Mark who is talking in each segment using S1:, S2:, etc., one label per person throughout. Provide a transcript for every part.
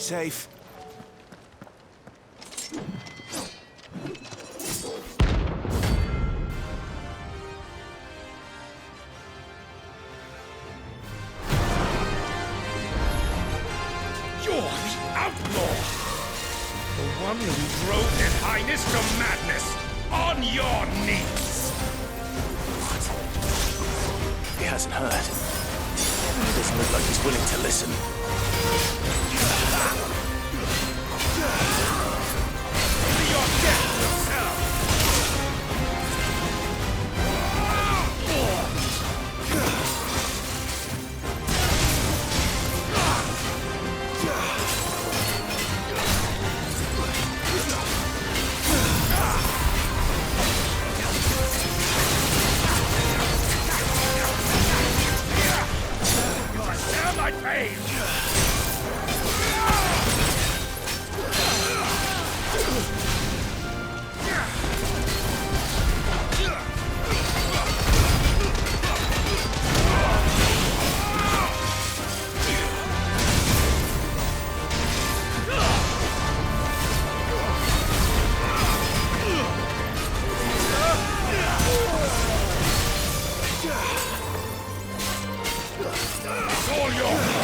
S1: safe.
S2: You're the outlaw! The one who drove His Highness to madness! On your knees!
S1: He hasn't heard. He doesn't look like he's willing to listen.
S2: To your death yourself! Share my pain! It's all yours!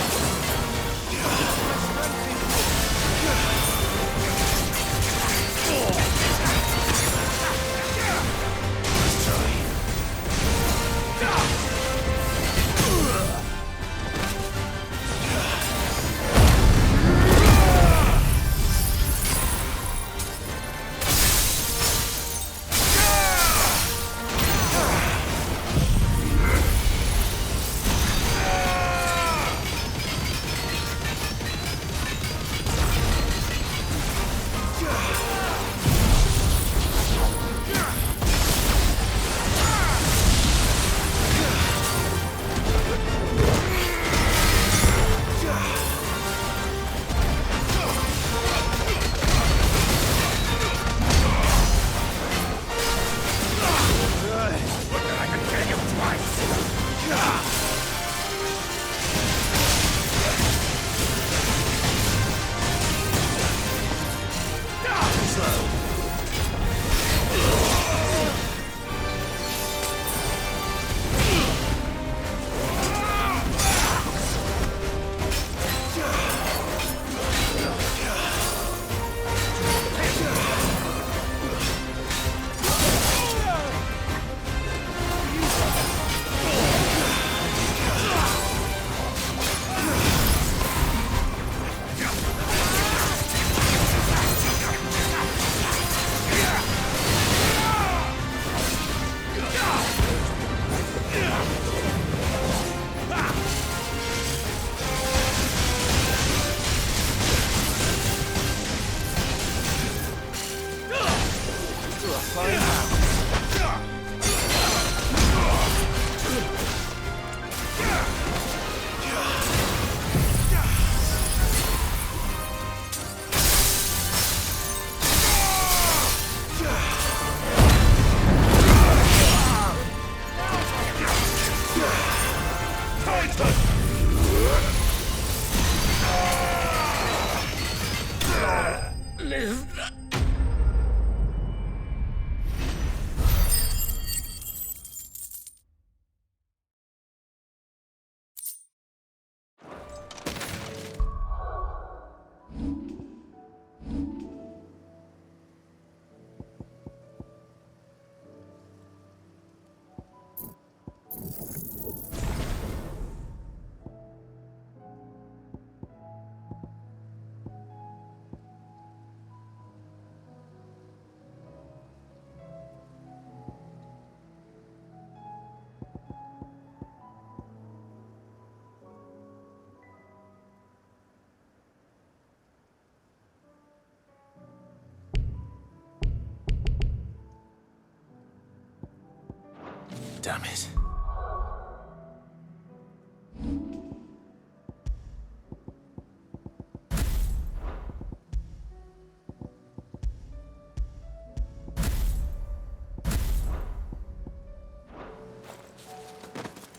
S1: Damn it.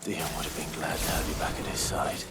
S1: Dion would have been glad to have you back at his side.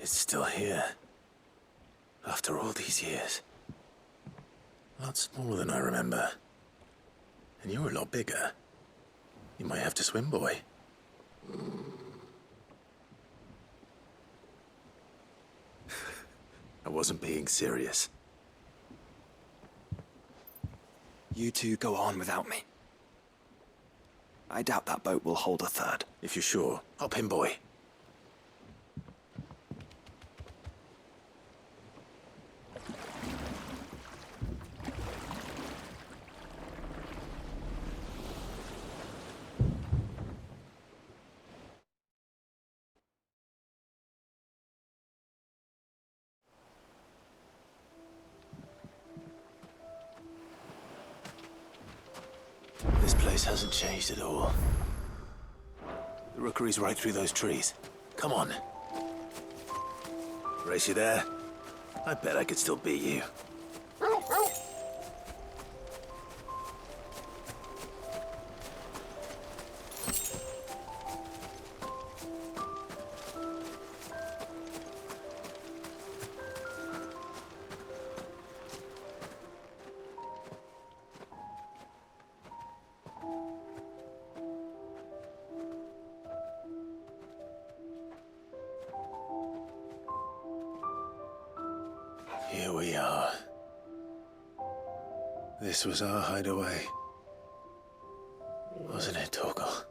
S1: It's still here. After all these years. A lot smaller than I remember. And you're a lot bigger. You might have to swim, boy. I wasn't being serious.
S3: You two go on without me. I doubt that boat will hold a third.
S1: If you're sure, hop in, boy. This place hasn't changed at all. The rookery's right through those trees. Come on. Race you there? I bet I could still beat you. Here we are. This was our hideaway. Wasn't it, Torgal?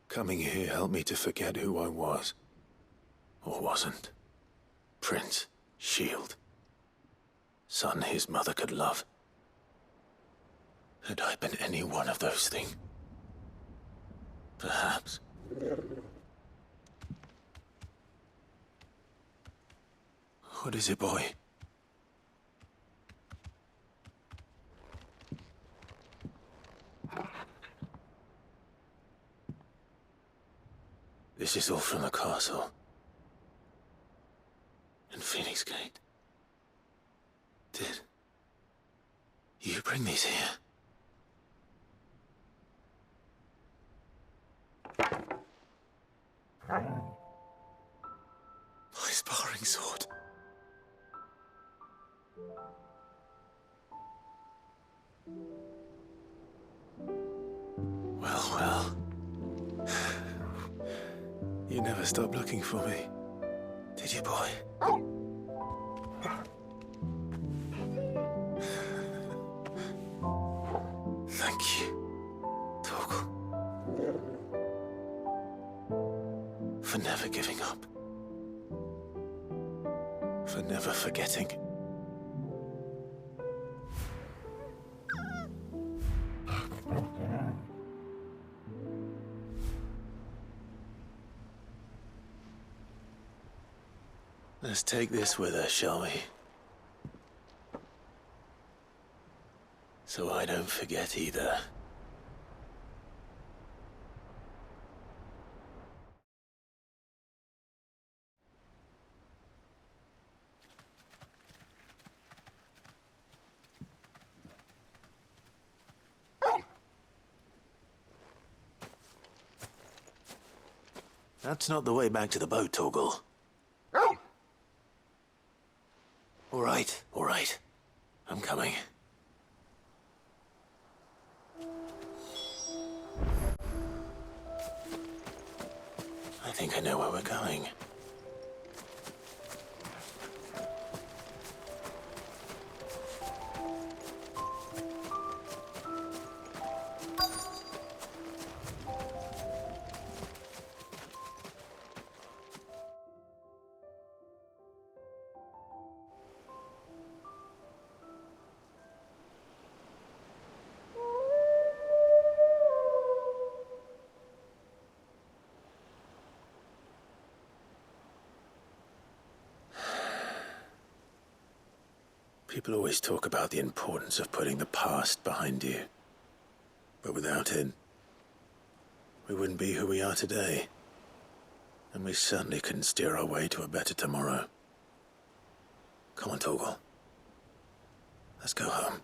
S1: Coming here helped me to forget who I was. Or wasn't. Prince, shield. Son his mother could love. Had I been any one of those things? Perhaps. What is it, boy? This is all from the castle. In Phoenix Gate. Did you bring these here? My sparring sword. Well, well. You never stopped looking for me, did you, boy? Thank you, Torgal. For never giving up. For never forgetting. Let's take this with us, shall we? So I don't forget either. That's not the way back to the boat, Torgal. All right. I'm coming. I think I know where we're going. People always talk about the importance of putting the past behind you. But without it, we wouldn't be who we are today. And we certainly couldn't steer our way to a better tomorrow. Come on, Torgal. Let's go home.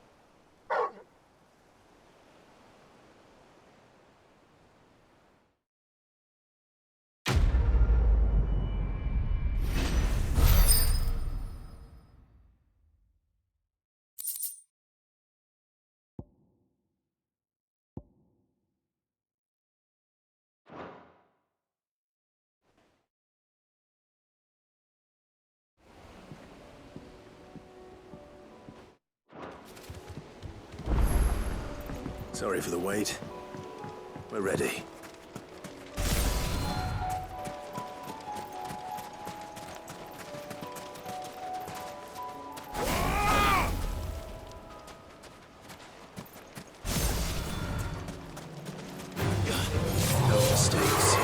S1: Sorry for the wait. We're ready. No mistakes.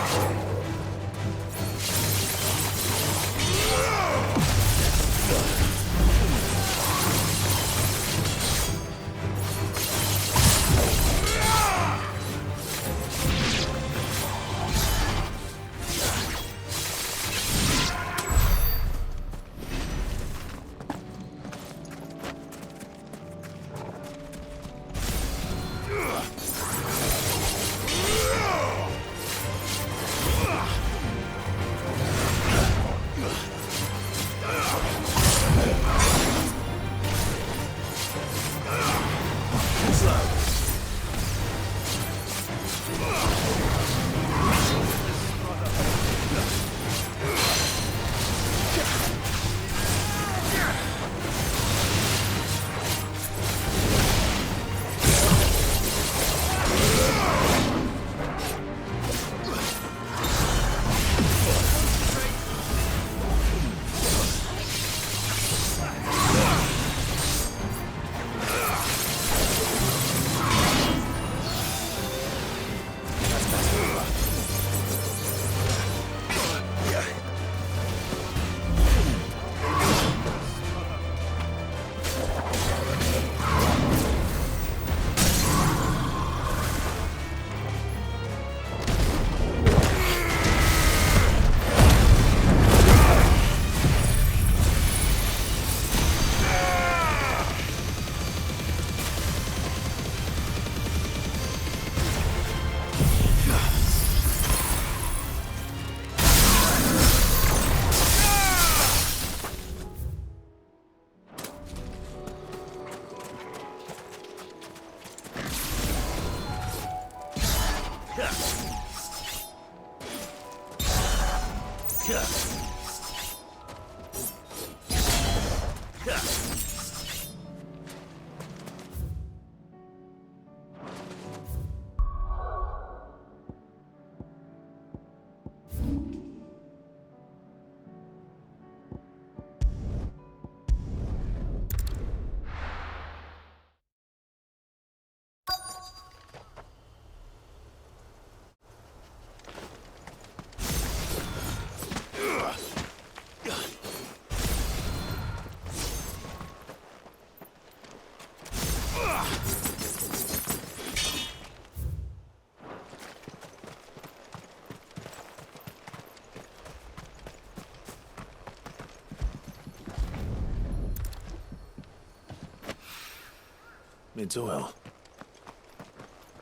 S1: It's oil.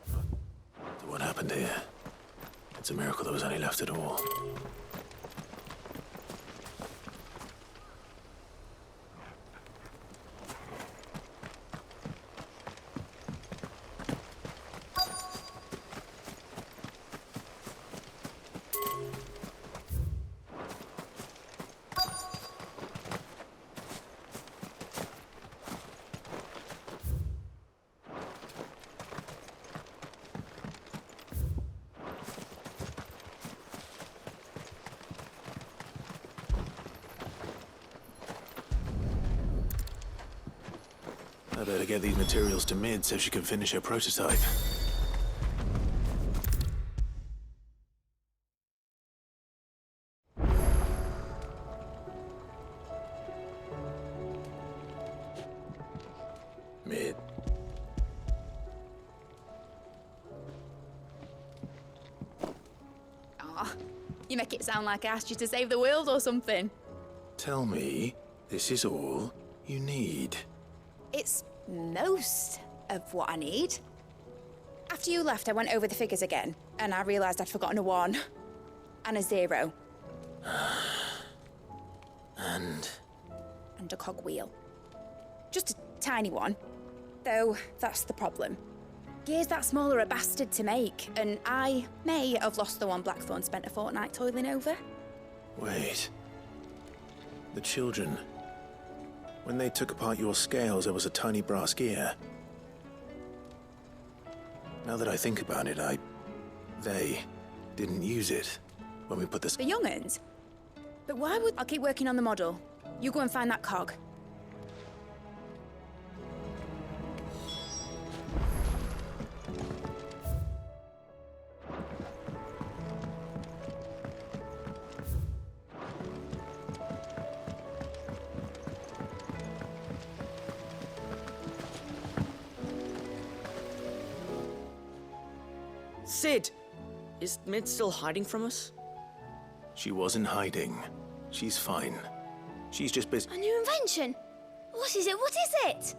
S1: So what happened here? It's a miracle there was any left at all. I better get these materials to Mid so she can finish her prototype.
S4: You make it sound like I asked you to save the world or something.
S1: Tell me, this is all you need.
S4: It's most of what I need. After you left, I went over the figures again, and I realised I'd forgotten a 1 and a 0.
S1: And
S4: And a cogwheel. Just a tiny one. Though, that's the problem. Gears that small are a bastard to make, and I may have lost the one Blackthorn spent a fortnight toiling over.
S1: wait. The children. When they took apart your scales, there was a tiny brass gear. Now that I think about it, they didn't use it when we put this.
S4: The young'uns? But why would... I'll keep working on the model. You go and find that cog.
S5: Sid! Is Mid still hiding from us?
S1: She wasn't hiding. She's fine. She's just busy.
S6: A new invention? What is it? What is it?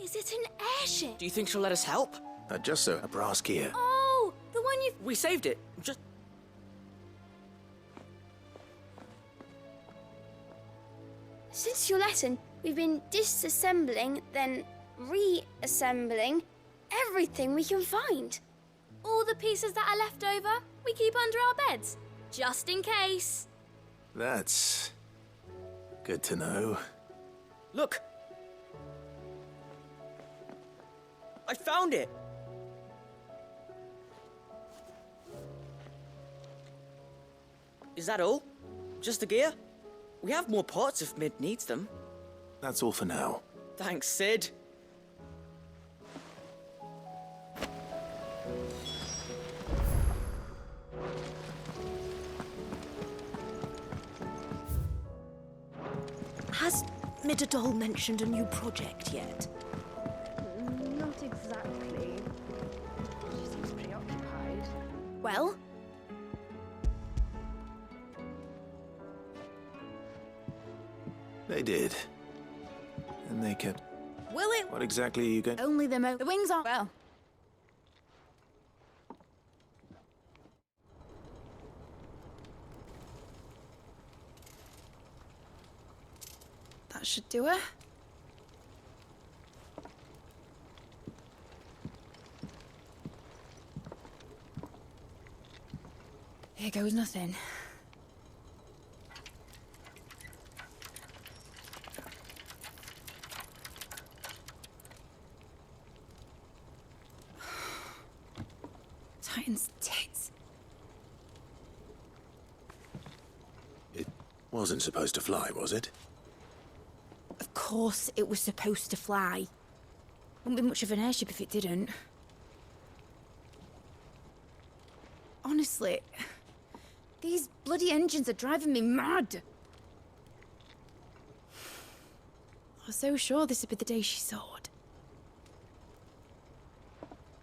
S6: Is it an airship?
S5: Do you think she'll let us help?
S1: Just so, a brass gear.
S6: Oh, the one you...
S5: We saved it. Just...
S6: Since your lesson, we've been disassembling, then reassembling everything we can find. All the pieces that are left over, we keep under our beds, just in case.
S1: That's good to know.
S5: Look! I found it! Is that all? Just the gear? We have more parts if Mid needs them.
S1: That's all for now.
S5: Thanks, Sid.
S7: Has Midadol mentioned a new project yet?
S8: Not exactly. She seems preoccupied.
S4: Well?
S1: They did. And they kept...
S4: Will it?
S1: What exactly are you going...
S4: Only the wings aren't... Well. That should do her. Here goes nothing. Titan's tits.
S1: It wasn't supposed to fly, was it?
S4: Of course it was supposed to fly. Wouldn't be much of an airship if it didn't. Honestly, these bloody engines are driving me mad. I was so sure this would be the day she soared.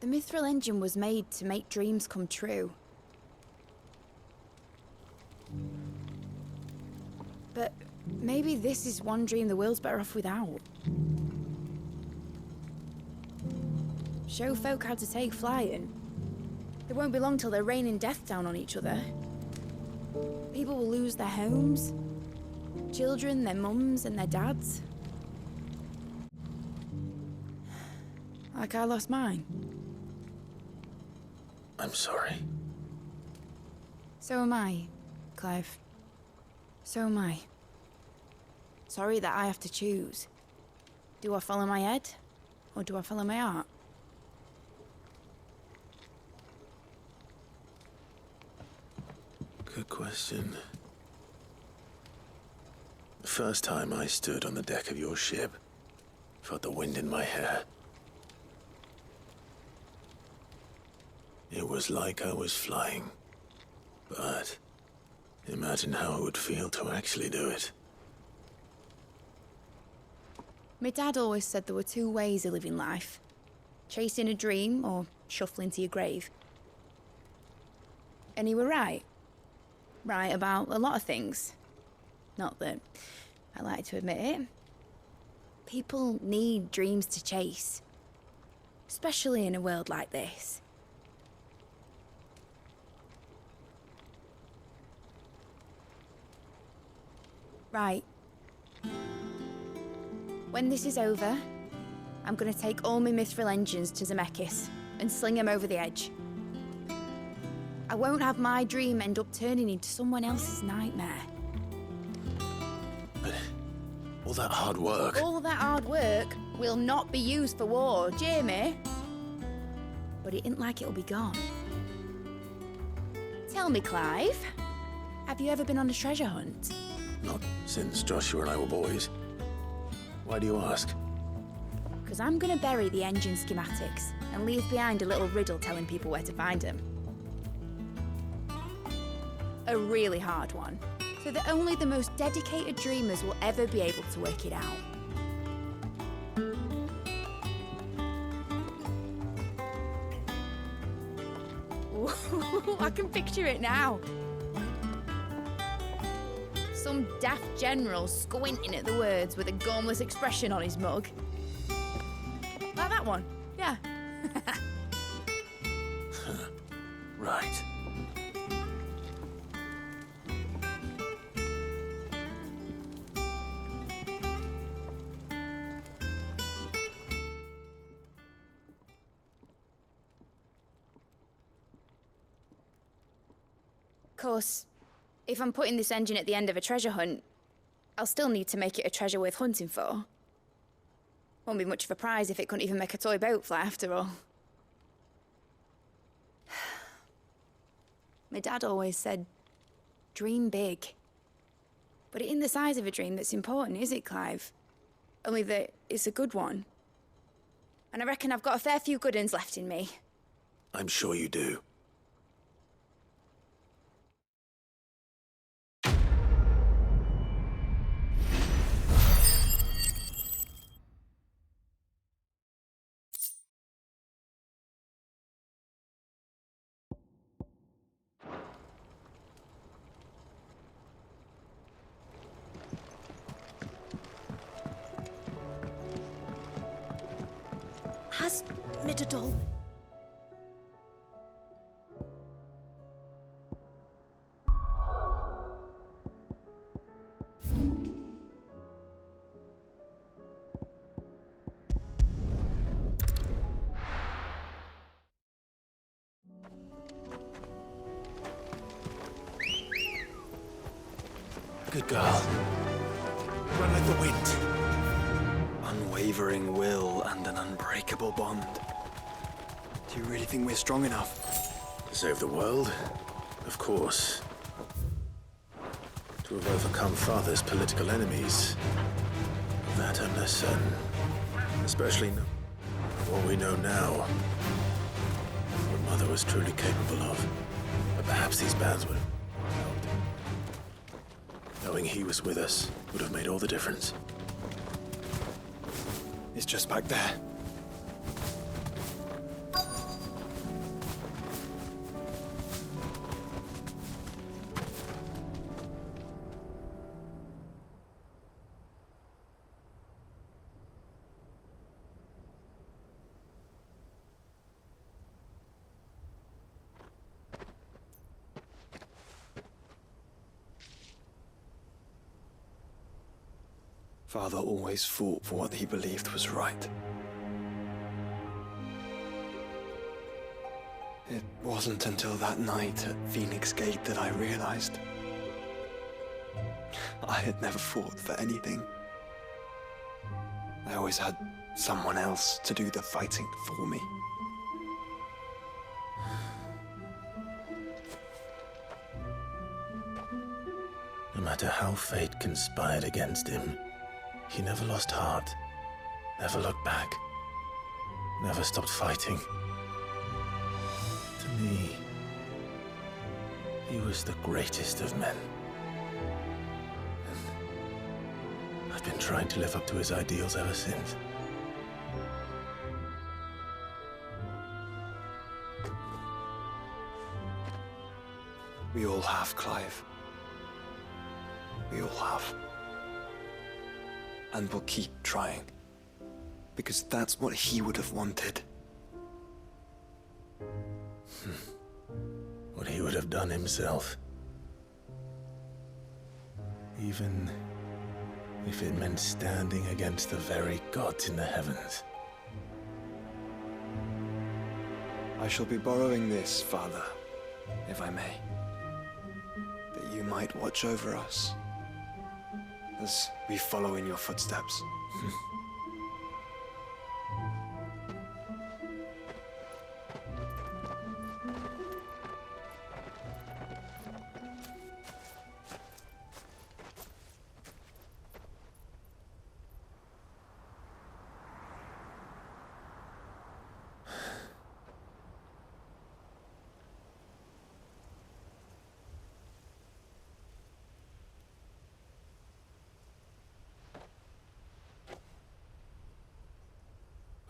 S4: The Mithril engine was made to make dreams come true. But maybe this is one dream the world's better off without. Show folk how to take flying. It won't be long till they're raining death down on each other. People will lose their homes. Children, their mums and their dads. Like I lost mine.
S1: I'm sorry.
S4: So am I, Clive. So am I. Sorry that I have to choose. Do I follow my head, or do I follow my heart?
S1: Good question. The first time I stood on the deck of your ship, felt the wind in my hair. It was like I was flying. But imagine how it would feel to actually do it.
S4: My dad always said there were two ways of living life. Chasing a dream or shuffling to your grave. And he were right. right about a lot of things. Not that I like to admit it. People need dreams to chase. Especially in a world like this. Right. When this is over, I'm gonna take all my mithril engines to Zemeckis and sling them over the edge. I won't have my dream end up turning into someone else's nightmare.
S1: But all that hard work...
S4: All that hard work will not be used for war, Jamie. But it ain't like it'll be gone. Tell me, Clive, have you ever been on a treasure hunt?
S1: Not since Joshua and I were boys. Why do you ask?
S4: Because I'm gonna bury the engine schematics and leave behind a little riddle telling people where to find them. A really hard one, so that only the most dedicated dreamers will ever be able to work it out. Ooh, I can picture it now. Some daft general squinting at the words with a gormless expression on his mug. Like that one, yeah.
S1: Right.
S4: Of course, if I'm putting this engine at the end of a treasure hunt, I'll still need to make it a treasure worth hunting for. Won't be much of a prize if it couldn't even make a toy boat fly after all. My dad always said, dream big. But it ain't the size of a dream that's important, is it, Clive? Only that it's a good one. And I reckon I've got a fair few good uns left in me.
S1: I'm sure you do.
S7: Has Midadol...
S1: Good girl. Run like the wind.
S3: Unwavering will and an unbreakable bond. Do you really think we're strong enough?
S1: To save the world? Of course. To have overcome Father's political enemies? Of that I'm less certain. Especially what we know now. What Mother was truly capable of. But perhaps these bands would have helped. Knowing he was with us would have made all the difference.
S3: It's just back there. Father always fought for what he believed was right. It wasn't until that night at Phoenix Gate that I realized I had never fought for anything. I always had someone else to do the fighting for me.
S1: No matter how fate conspired against him, he never lost heart, never looked back, never stopped fighting. To me, he was the greatest of men. And I've been trying to live up to his ideals ever since.
S3: We all have, Clive. We all have. And we'll keep trying. Because that's what he would have wanted.
S1: What he would have done himself. Even if it meant standing against the very gods in the heavens.
S3: I shall be borrowing this, Father, if I may. That you might watch over us as we follow in your footsteps.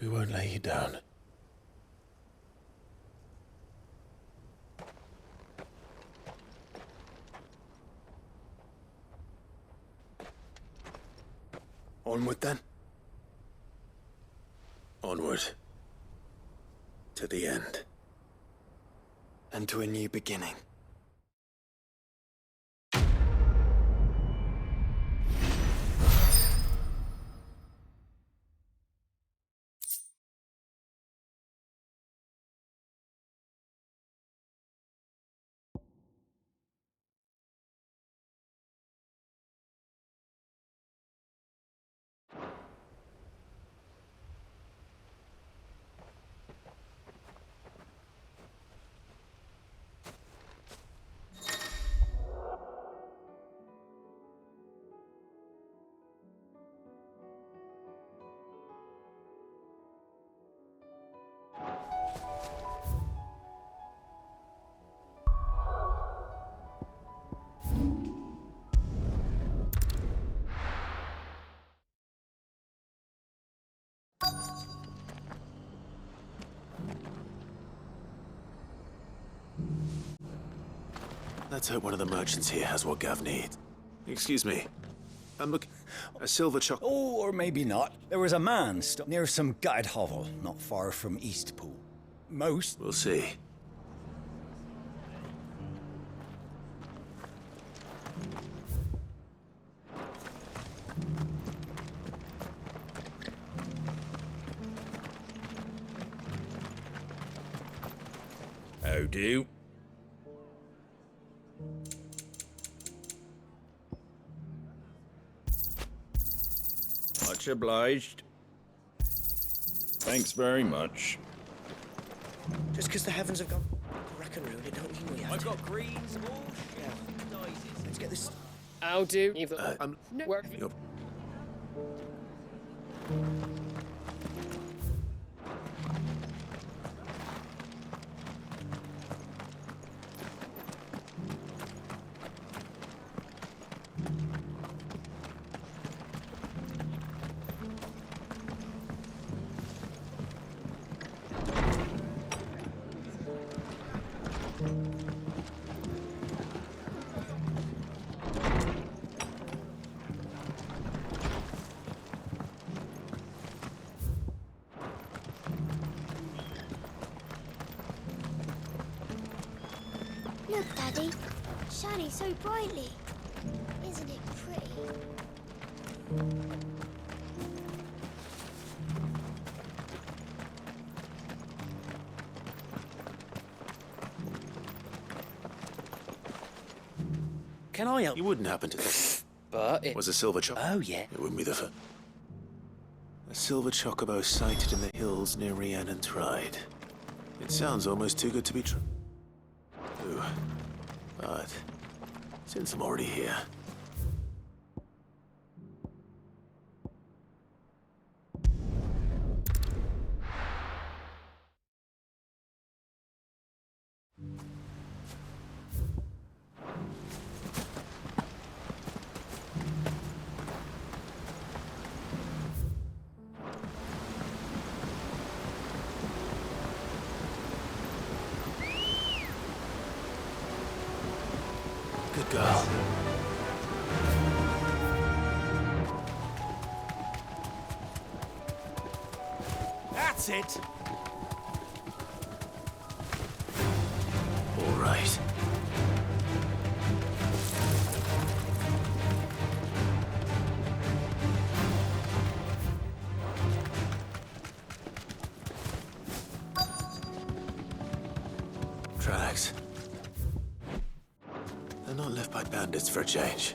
S1: We won't lay you down.
S3: Onward then.
S1: Onward. To the end.
S3: And to a new beginning.
S1: Let's hope one of the merchants here has what Gav needs. Excuse me. I'm looking... A silver chocolate...
S9: Oh, or maybe not. There was a man stuck near some gutted hovel, not far from Eastpool. Most...
S1: We'll see.
S2: How do? Much obliged. Thanks very much.
S5: Just because the heavens have gone rack and ruin, it don't mean we have
S9: I've
S5: to.
S9: got greens, bullshit, daisies.
S5: Let's get this.
S10: I'll do. Either. Work.
S1: You're...
S6: Look, Daddy. Shining so brightly. Isn't it pretty?
S5: Can I help?
S1: You wouldn't happen to...
S5: But it
S1: Was a silver chocobo.
S5: Oh, yeah.
S1: It wouldn't be the first. A silver chocobo sighted in the hills near Rhiannon Tried. It sounds almost too good to be true. Ooh. But since I'm already here... Good girl.
S2: That's it.
S1: All right. Tracks. They're not left by bandits for a change.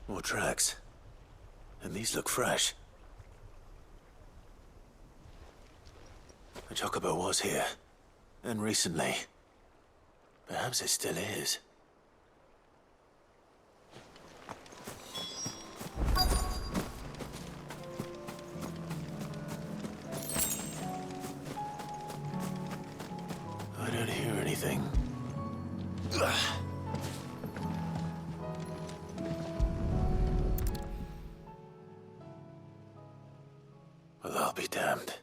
S1: More tracks. And these look fresh. The Chocobo was here. And recently. Perhaps it still is. I don't hear anything. Well, I'll be damned.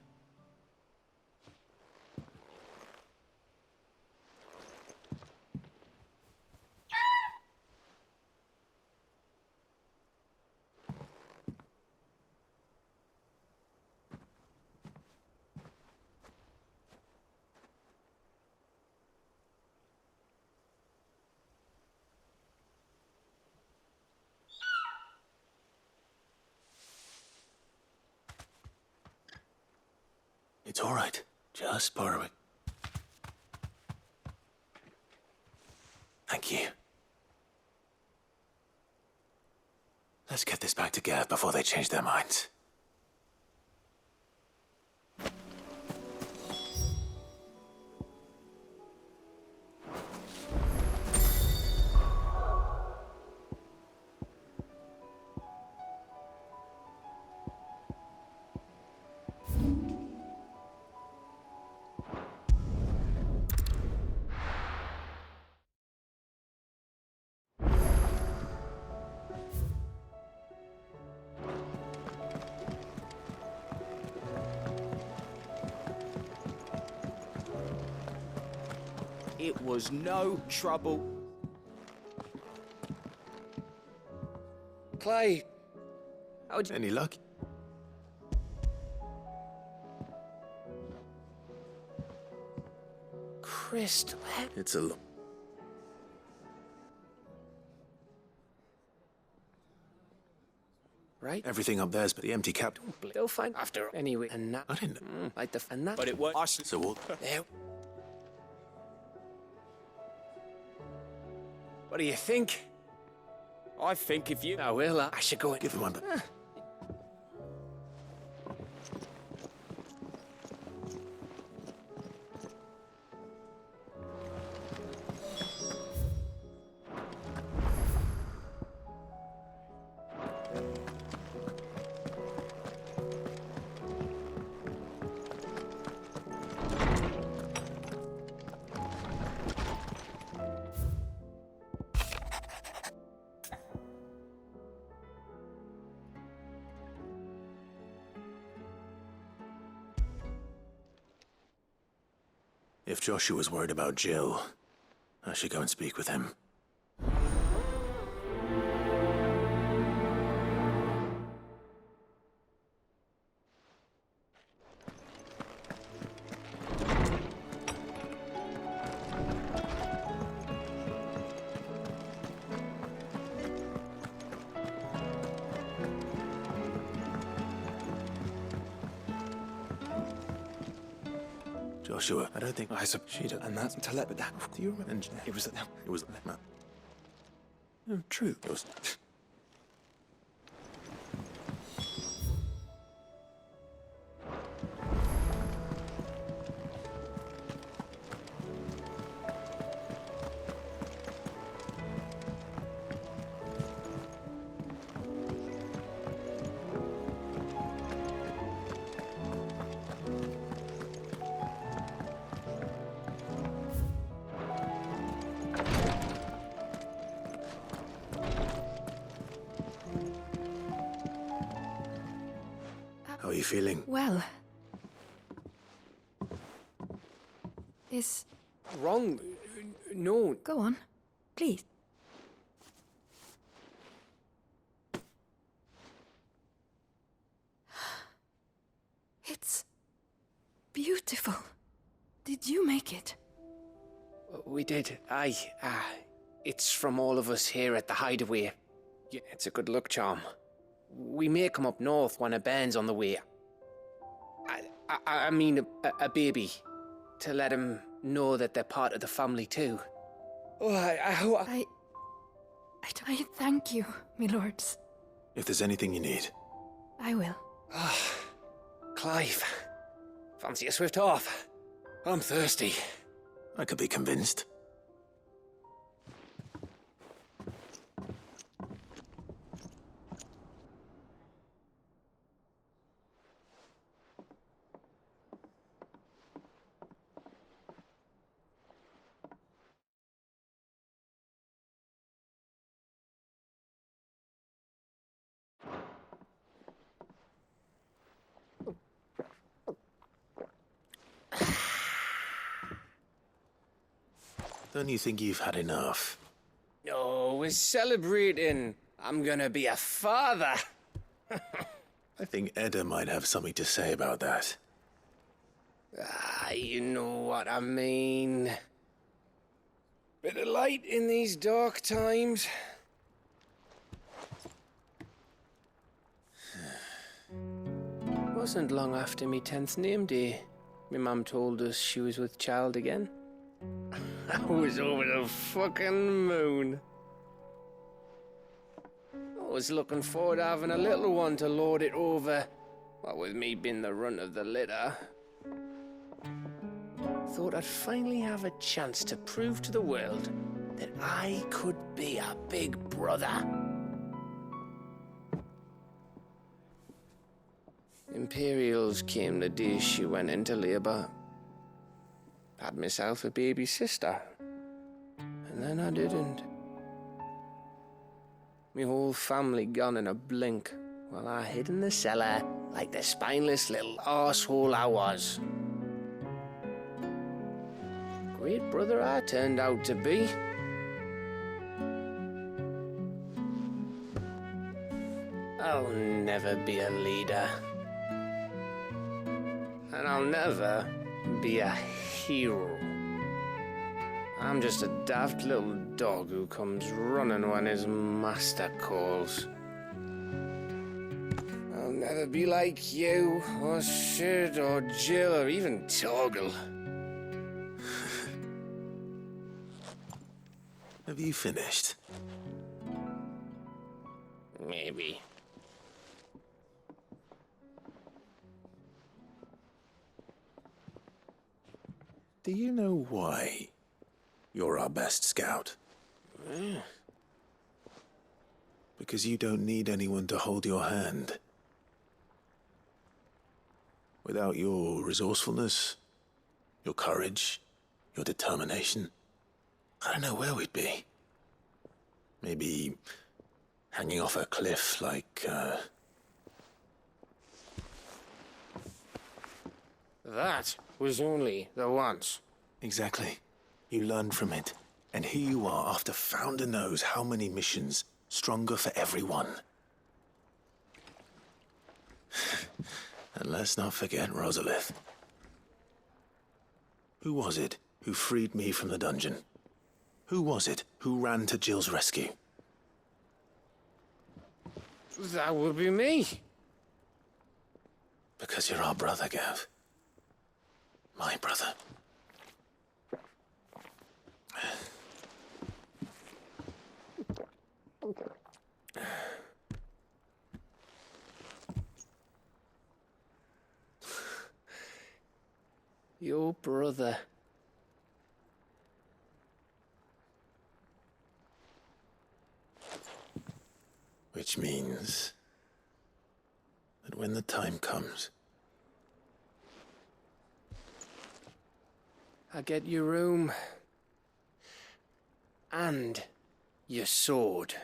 S1: It's all right. Just borrowing. Thank you. Let's get this back to Gav before they change their minds.
S2: It was no trouble.
S10: Clay, how'd you...
S1: Any luck?
S10: Crystal head?
S1: It's a lot.
S10: Right?
S1: Everything up there's but the empty cap.
S10: They'll find after anyway. And that...
S1: I didn't.
S10: Like the... And that...
S2: But it was.
S1: So what?
S10: There. What do you think?
S2: I think if you.
S10: I will. I should go and...
S1: Give him one. If Joshua's worried about Jill, I should go and speak with him. Joshua, I don't think I she and that's but that. Do you remember? And it was true. It was. are you feeling?
S7: Well. Is...
S10: Wrong? No.
S7: Go on. Please. It's... beautiful. Did you make it?
S10: We did. Aye. It's from all of us here at the Hideaway. Yeah, it's a good luck charm. We may come up north when a band's on the way. I mean a baby. To let him know that they're part of the family too. Oh,
S7: I thank you, my lords.
S1: If there's anything you need.
S7: I will.
S10: Clive. Fancy a swift off. I'm thirsty.
S1: I could be convinced. Don't you think you've had enough?
S10: Oh, we're celebrating. I'm gonna be a father.
S1: I think Edda might have something to say about that.
S10: You know what I mean. Bit of light in these dark times. Wasn't long after me 10th name day. My mum told us she was with child again. I was over the fucking moon. I was looking forward to having a little one to lord it over. What with me being the runt of the litter. Thought I'd finally have a chance to prove to the world that I could be a big brother. Imperials came the day she went into labour. Had myself a baby sister. And then I didn't. My whole family gone in a blink, while I hid in the cellar like the spineless little arsehole I was. Great brother I turned out to be. I'll never be a leader. And I'll never be a hero. I'm just a daft little dog who comes running when his master calls. I'll never be like you, or Sid, or Jill, or even Torgal.
S1: Have you finished?
S10: Maybe.
S1: Do you know why you're our best scout? Because you don't need anyone to hold your hand. Without your resourcefulness, your courage, your determination, I don't know where we'd be. Maybe hanging off a cliff like,
S10: That was only the once.
S1: Exactly. You learned from it. And here you are after Founder knows how many missions, stronger for everyone. And let's not forget Rosalith. Who was it who freed me from the dungeon? Who was it who ran to Jill's rescue?
S10: That would be me.
S1: Because you're our brother, Gav. My brother.
S10: Your brother.
S1: Which means that when the time comes,
S10: I get your room. And your sword.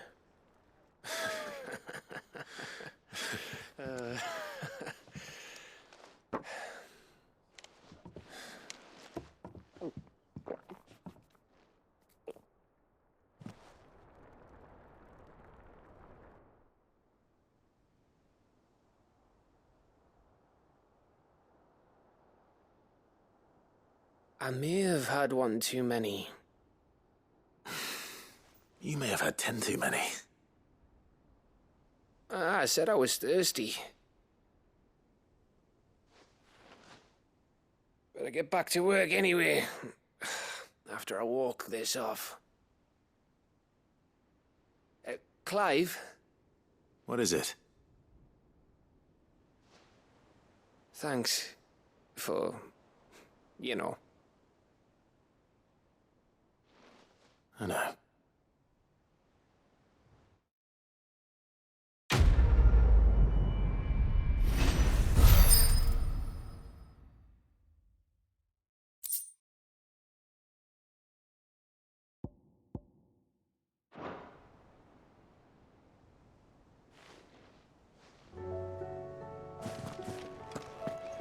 S10: I may have had one too many.
S1: You may have had 10 too many.
S10: I said I was thirsty. Better get back to work anyway, after I walk this off. Clive?
S1: What is it?
S10: Thanks for, you know.
S1: I know.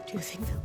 S7: Do you think they'll...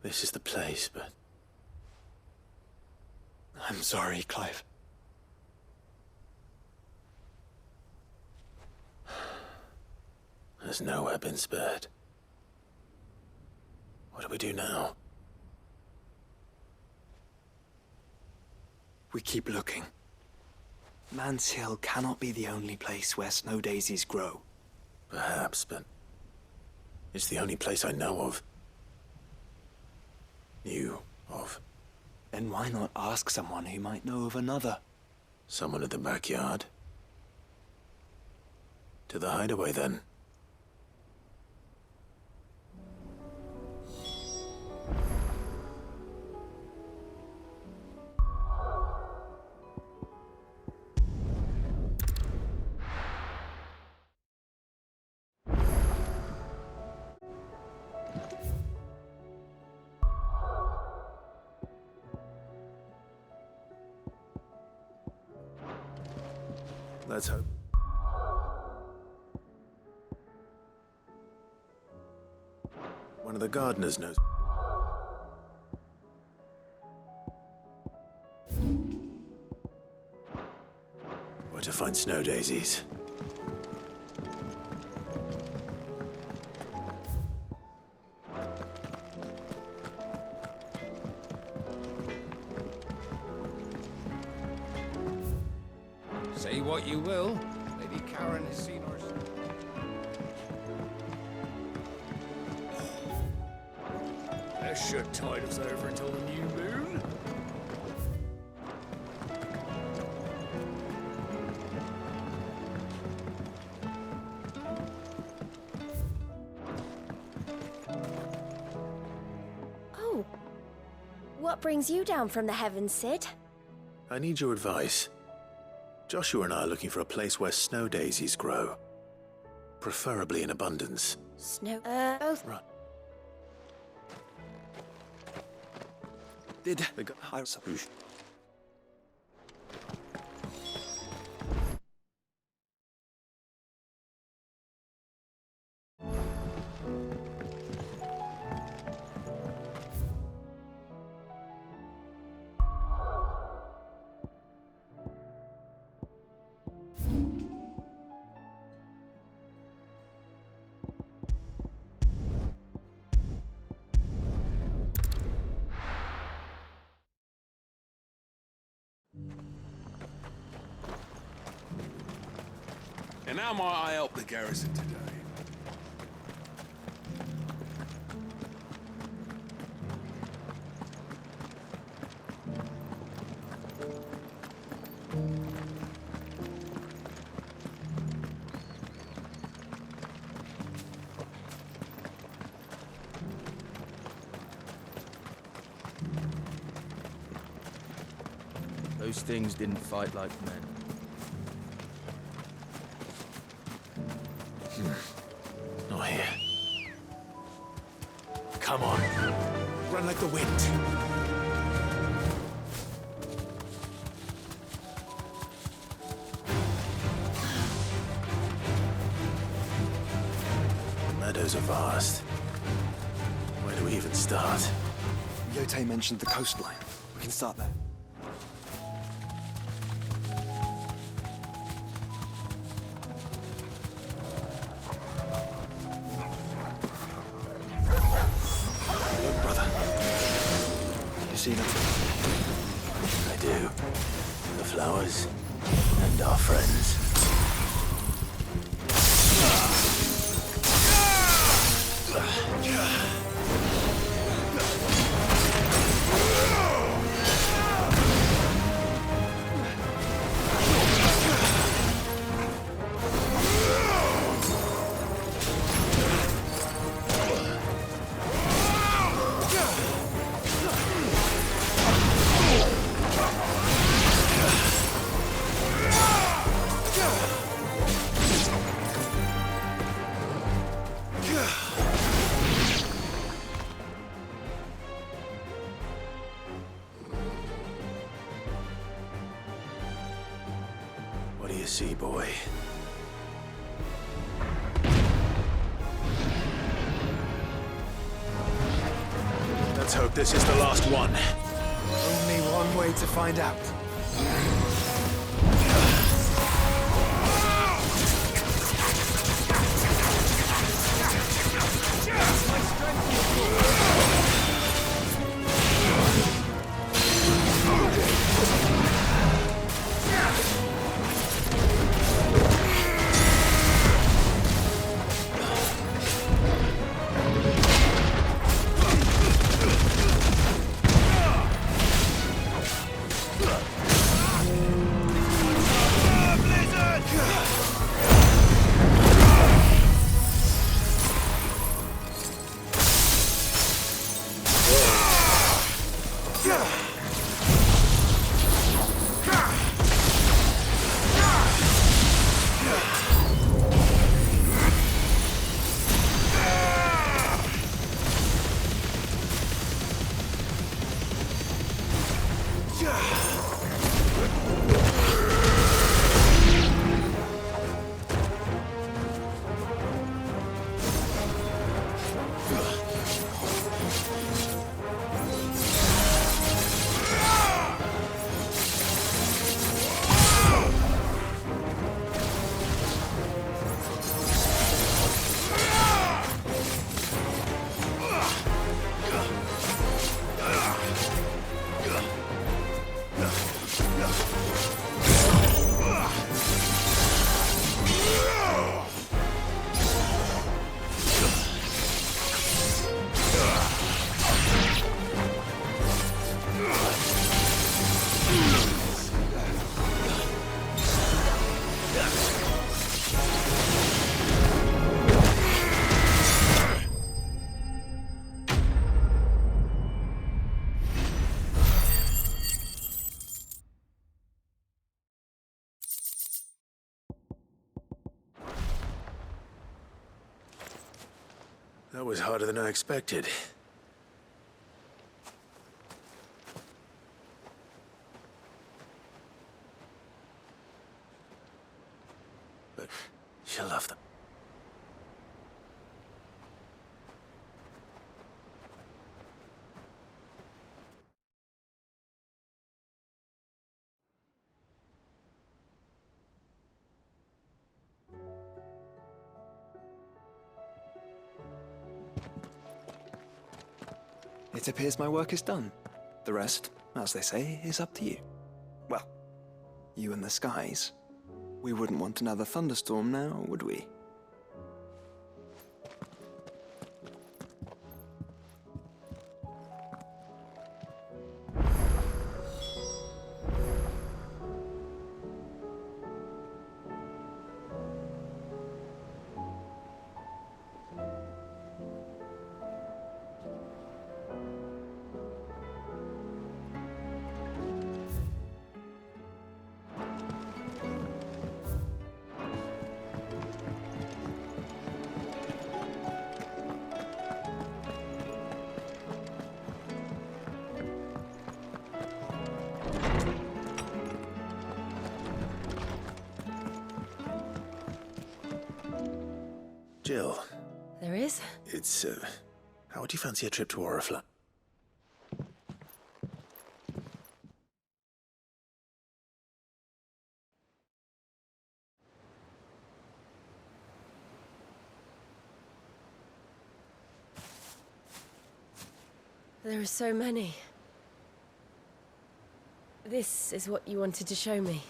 S1: This is the place, but
S3: I'm sorry, Clive.
S1: there's nowhere been spared. What do we do now?
S3: We keep looking. Man's Hill cannot be the only place where snow daisies grow.
S1: Perhaps, but it's the only place I know of. Knew of.
S3: Then why not ask someone who might know of another?
S1: Someone at the backyard? To the hideaway, then. Let's hope. One of the gardeners knows. Where to find snow daisies.
S2: Say what you will, Lady Karen has seen her. That should tide us over until the new moon.
S6: Oh. What brings you down from the heavens, Sid?
S1: I need your advice. Joshua and I are looking for a place where snow daisies grow. Preferably in abundance.
S6: Snow... both...
S1: Right.
S3: Did
S1: The guy...
S2: And how might I help the garrison today?
S11: Those things didn't fight like men.
S1: Come on. Run like the wind. The meadows are vast. Where do we even start?
S3: Yote mentioned the coastline. We can start there. Look, brother. You see them?
S1: I do. The flowers and our friends. What do you see, boy? Let's hope this is the last one.
S3: Only one way to find out.
S1: That was harder than I expected. But she'll love them.
S3: It appears my work is done. The rest, as they say, is up to you. Well, you and the skies. We wouldn't want another thunderstorm now, would we?
S1: Jill,
S11: There is?
S1: it's, how would you fancy a trip to Orifla?
S11: There are so many. This is what you wanted to show me.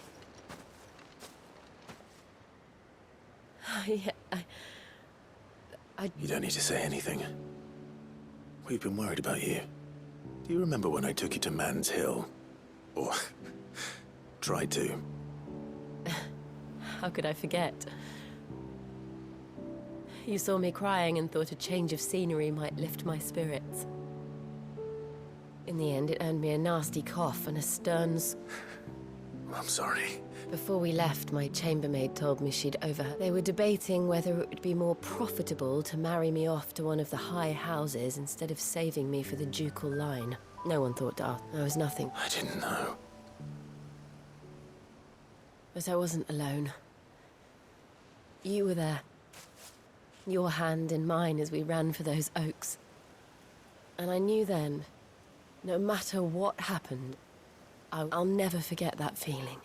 S11: Yeah,
S1: You don't need to say anything. We've been worried about you. Do you remember when I took you to Man's Hill? Or tried to?
S11: How could I forget? You saw me crying and thought a change of scenery might lift my spirits. In the end, it earned me a nasty cough and a stern...
S1: I'm sorry.
S11: Before we left, my chambermaid told me she'd overheard. They were debating whether it would be more profitable to marry me off to one of the high houses instead of saving me for the ducal line. No one thought to ask. I was nothing.
S1: I didn't know.
S11: But I wasn't alone. You were there. Your hand in mine as we ran for those oaks. And I knew then, no matter what happened, I'll never forget that feeling.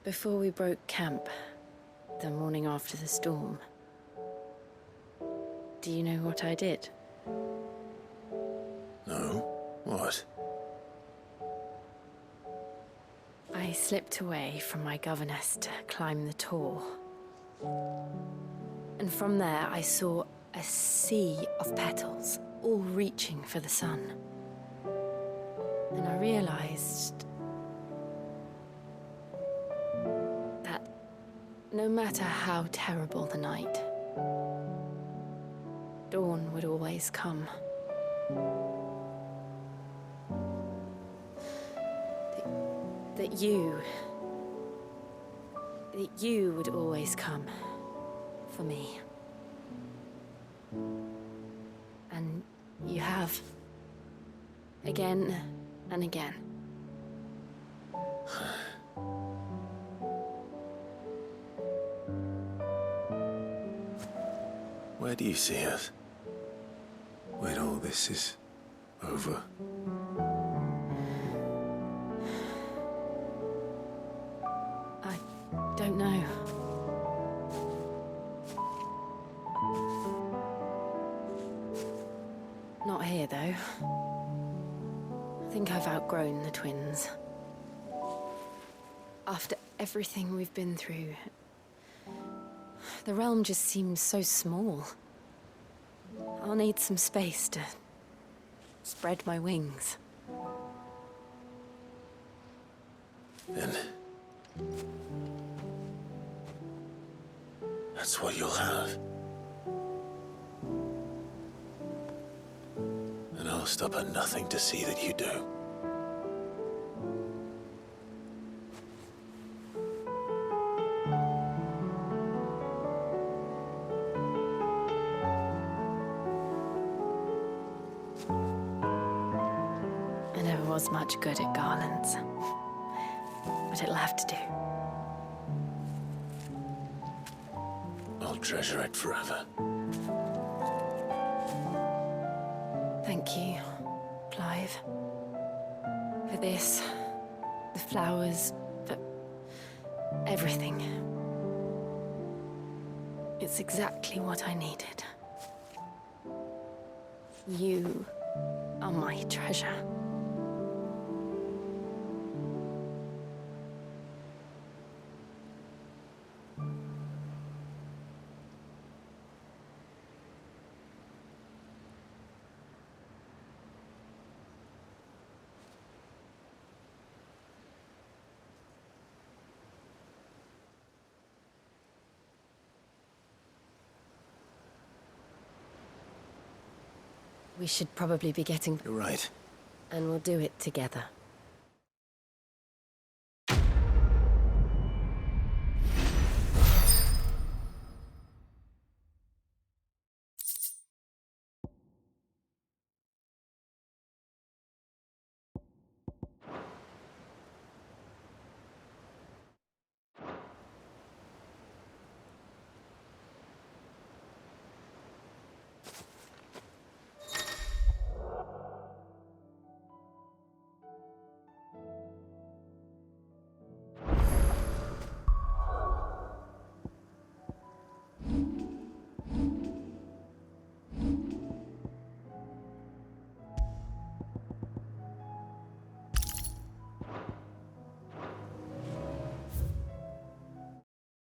S11: Before we broke camp, the morning after the storm, do you know what I did?
S1: No? What?
S11: I slipped away from my governess to climb the tor. And from there I saw a sea of petals, all reaching for the sun. And I realized that no matter how terrible the night, dawn would always come. That you would always come for me. And you have. Again and again.
S1: Where do you see us? When all this is over?
S11: I don't know. Not here, though. I think I've outgrown the twins. After everything we've been through, the realm just seems so small. I'll need some space to spread my wings.
S1: Then that's what you'll have. And I'll stop at nothing to see that you do.
S11: I never was much good at garlands, but it'll have to do.
S1: I'll treasure it forever.
S11: Thank you, Clive. For this, the flowers, for everything. It's exactly what I needed. You are my treasure. We should probably be getting...
S1: You're right.
S11: And we'll do it together.